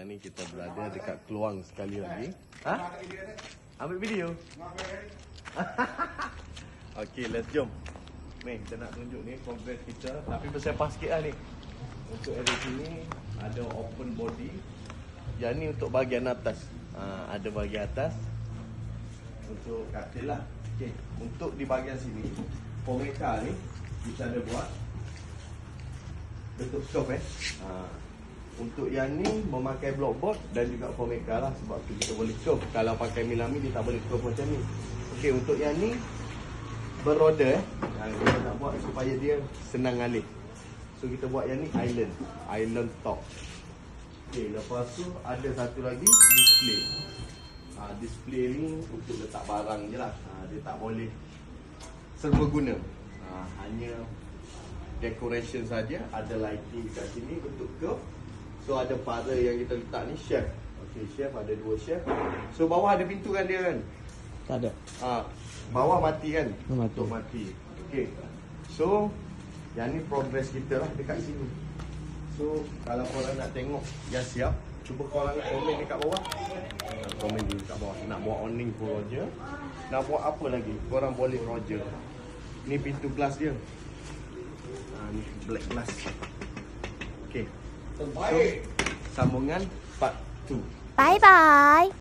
sekarang ni kita berada dekat Keluang sekali lagi. Ha? Ambil video? Okey, let's jom. Ni, kita nak tunjuk ni progress kita. Tapi bersepah sikit lah ni. Untuk area sini ada open body. Yang ni untuk bahagian atas. Ada bahagian atas untuk katil lah. Okey, untuk di bahagian sini Formica ni kita ada buat bentuk scope untuk yang ni memakai blockboard dan juga Formica lah. Sebab tu kita boleh scope. Kalau pakai Milami dia tak boleh scope macam ni. Okey, untuk yang ni beroda kita nak buat supaya dia senang alih. So kita buat yang ni island top. Okey, lepas tu ada satu lagi display. Display ni untuk letak barang je lah. Dia tak boleh serbaguna. Hanya decoration saja. Ada lighting kat sini untuk curve. So ada pada yang kita letak ni chef. Okey, chef ada 2 chef. So bawah ada pintu kan dia kan? Tak ada. Bawah mati kan? Mati. Untuk mati. Okey. So yang ni progress kita lah dekat sini. So kalau korang nak tengok yang siap, cuba korang komen dekat bawah. Komen di dekat bawah. Nak buat awning pun Roger. Nak buat apa lagi? Korang boleh Roger. Ni pintu glass dia. Ni black glass. Okey. So, sambungan part 2. Bye bye.